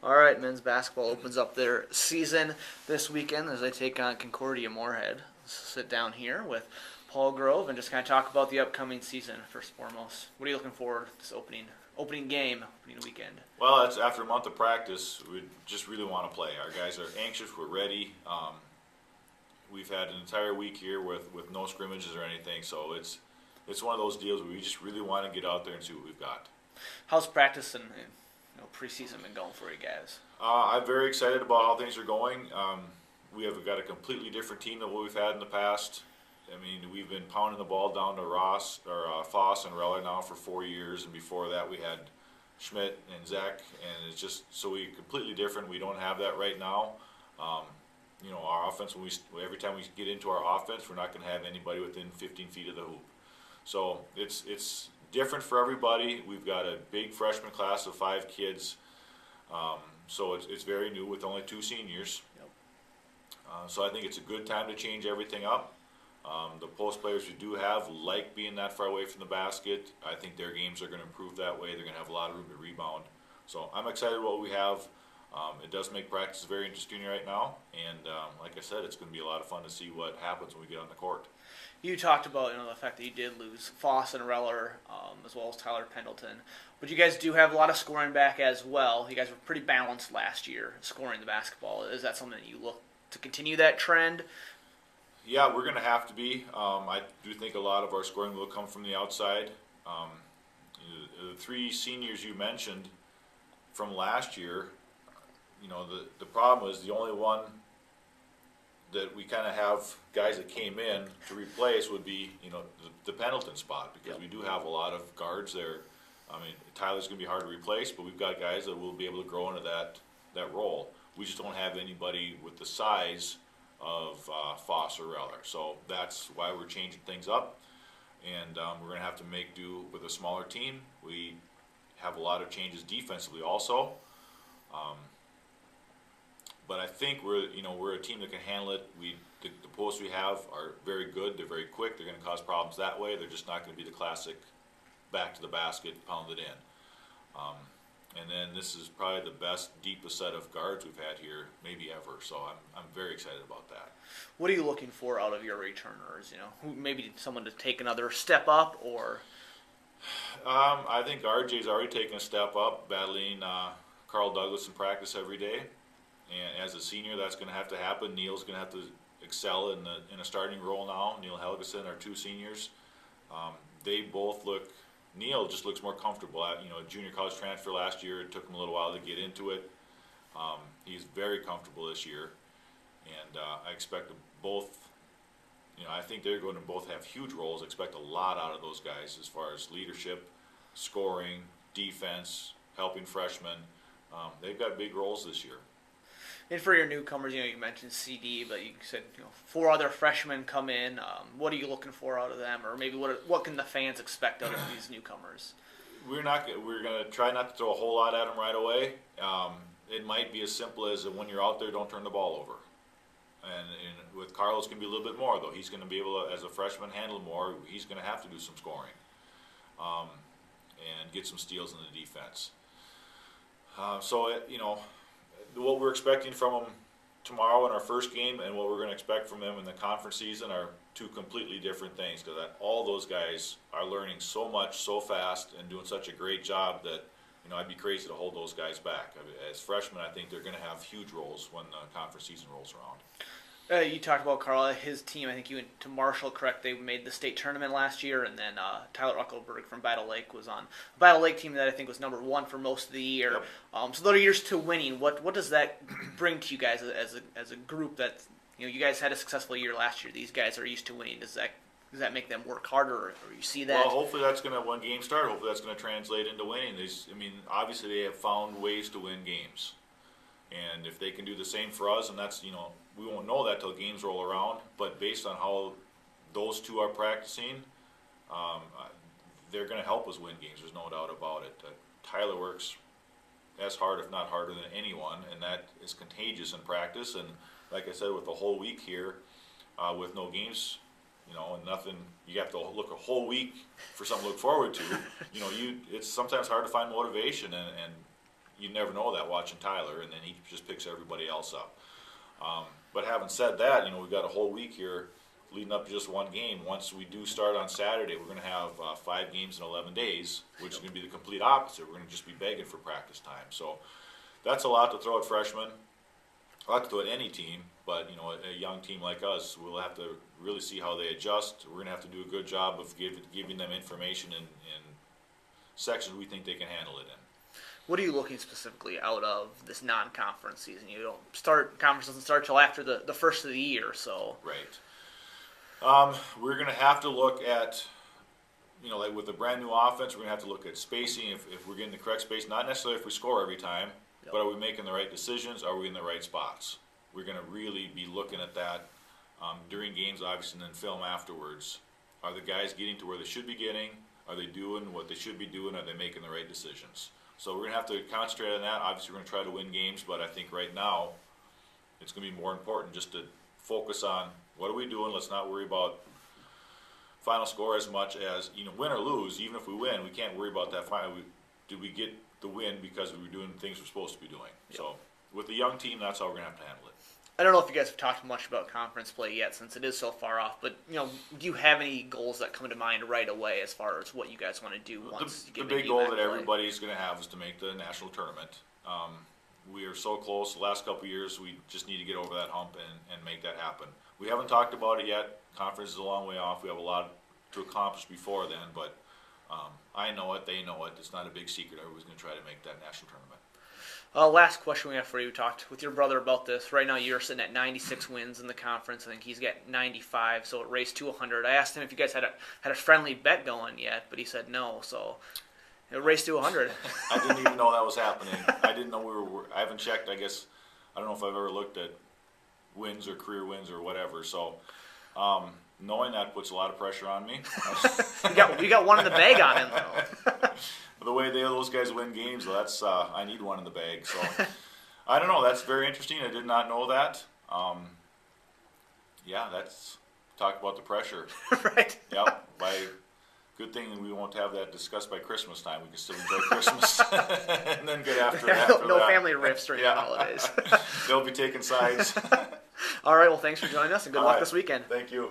All right, men's basketball opens up their season this weekend as they take on Concordia Moorhead. Let's sit down here with Paul Grove and just kind of talk about the upcoming season first and foremost. What are you looking for this opening game, opening weekend? Well, it's after a month of practice. We just really want to play. Our guys are anxious. We're ready. We've had an entire week here with no scrimmages or anything, so it's one of those deals where we just really want to get out there and see what we've got. How's practice and preseason been going for you guys? I'm very excited about how things are going. We have got a completely different team than what we've had in the past. I mean, we've been pounding the ball down to Foss and Reller now for 4 years, and before that we had Schmidt and Zach, and it's just so we're completely different. We don't have that right now. Our offense, every time we get into our offense, we're not going to have anybody within 15 feet of the hoop. So it's different for everybody. We've got a big freshman class of 5 kids, so it's very new with only 2 seniors. Yep. So I think it's a good time to change everything up. The post players we do have like being that far away from the basket. I think their games are going to improve that way. They're going to have a lot of room to rebound. So I'm excited about what we have. It does make practice very interesting right now, and like I said, it's going to be a lot of fun to see what happens when we get on the court. You talked about the fact that you did lose Foss and Reller, as well as Tyler Pendleton, but you guys do have a lot of scoring back as well. You guys were pretty balanced last year scoring the basketball. Is that something that you look to continue that trend? Yeah, we're going to have to be. I do think a lot of our scoring will come from the outside. The 3 seniors you mentioned from last year, the problem is the only one that we kind of have guys that came in to replace would be, the Pendleton spot, because we do have a lot of guards there. I mean, Tyler's going to be hard to replace, but we've got guys that will be able to grow into that role. We just don't have anybody with the size of Foss or Reller. So that's why we're changing things up, and we're going to have to make do with a smaller team. We have a lot of changes defensively also. But I think we're a team that can handle it. The posts we have are very good. They're very quick. They're going to cause problems that way. They're just not going to be the classic back to the basket, pounded in. And then this is probably the best, deepest set of guards we've had here, maybe ever. So I'm very excited about that. What are you looking for out of your returners? Maybe someone to take another step up, or? I think RJ's already taken a step up, battling Carl Douglas in practice every day. And as a senior, that's going to have to happen. Neil's going to have to excel in a starting role now. Neil Helgeson, our 2 seniors, they both look. Neil just looks more comfortable. Junior college transfer last year. It took him a little while to get into it. He's very comfortable this year, and I expect both. I think they're going to both have huge roles. I expect a lot out of those guys as far as leadership, scoring, defense, helping freshmen. They've got big roles this year. And for your newcomers, you mentioned CD, but you said 4 other freshmen come in. What are you looking for out of them, or maybe what can the fans expect out of these newcomers? We're going to try not to throw a whole lot at them right away. It might be as simple as when you're out there, don't turn the ball over. And with Carl, it's going to be a little bit more, though. He's going to be able to, as a freshman, handle more. He's going to have to do some scoring and get some steals in the defense. What we're expecting from them tomorrow in our first game and what we're going to expect from them in the conference season are 2 completely different things, because all those guys are learning so much so fast and doing such a great job that I'd be crazy to hold those guys back. I mean, as freshmen, I think they're going to have huge roles when the conference season rolls around. You talked about Carl, his team. I think you went to Marshall, correct? They made the state tournament last year, and then Tyler Uckelberg from Battle Lake was on a Battle Lake team that I think was number 1 for most of the year. Yep. So those are years to winning. What does that bring to you guys as a group? That you guys had a successful year last year. These guys are used to winning. Does that make them work harder, or you see that? Well, hopefully that's going to, when games start, hopefully that's going to translate into winning. Obviously they have found ways to win games. And if they can do the same for us, and that's, we won't know that till games roll around, but based on how those 2 are practicing, they're going to help us win games. There's no doubt about it. Tyler works as hard, if not harder, than anyone, and that is contagious in practice. And like I said, with the whole week here, with no games, and nothing, you have to look a whole week for something to look forward to. It's sometimes hard to find motivation, and you never know that watching Tyler, and then he just picks everybody else up. But having said that, we've got a whole week here leading up to just one game. Once we do start on Saturday, we're going to have 5 games in 11 days, which is going to be the complete opposite. We're going to just be begging for practice time. So that's a lot to throw at freshmen, a lot to throw at any team. But a young team like us, we'll have to really see how they adjust. We're going to have to do a good job of giving them information in sections we think they can handle it in. What are you looking specifically out of this non-conference season? You don't start, conference doesn't start till after the first of the year, so. Right. We're going to have to look at, like with a brand new offense, we're going to have to look at spacing, if we're getting the correct space, not necessarily if we score every time, but are we making the right decisions? Are we in the right spots? We're going to really be looking at that during games, obviously, and then film afterwards. Are the guys getting to where they should be getting? Are they doing what they should be doing? Are they making the right decisions? So we're going to have to concentrate on that. Obviously, we're going to try to win games, but I think right now it's going to be more important just to focus on what are we doing. Let's not worry about final score as much as, win or lose. Even if we win, we can't worry about that final. Did we get the win because we were doing things we're supposed to be doing? Yep. So with the young team, that's how we're going to have to handle it. I don't know if you guys have talked much about conference play yet since it is so far off, but do you have any goals that come to mind right away as far as what you guys want to do once you get the big goal that everybody's going to have is to make the national tournament. We are so close. The last couple of years, we just need to get over that hump and make that happen. We haven't talked about it yet. Conference is a long way off. We have a lot to accomplish before then, but I know it. They know it. It's not a big secret. Everybody's going to try to make that national tournament. Last question we have for you. We talked with your brother about this. Right now you're sitting at 96 wins in the conference. I think he's got 95, so it raced to 100. I asked him if you guys had a friendly bet going yet, but he said no, so it raced to 100. I didn't even know that was happening. I didn't know I haven't checked. I guess, I don't know if I've ever looked at wins or career wins or whatever, so knowing that puts a lot of pressure on me. we got one in the bag on him, though. The way those guys win games, that's I need one in the bag. So I don't know. That's very interesting. I did not know that. That's talk about the pressure. Right. Yep. Good thing we won't have that discussed by Christmas time. We can still enjoy Christmas and then get after that. No family rifts during the holidays. They'll be taking sides. All right. Well, thanks for joining us, and good luck this weekend. Thank you.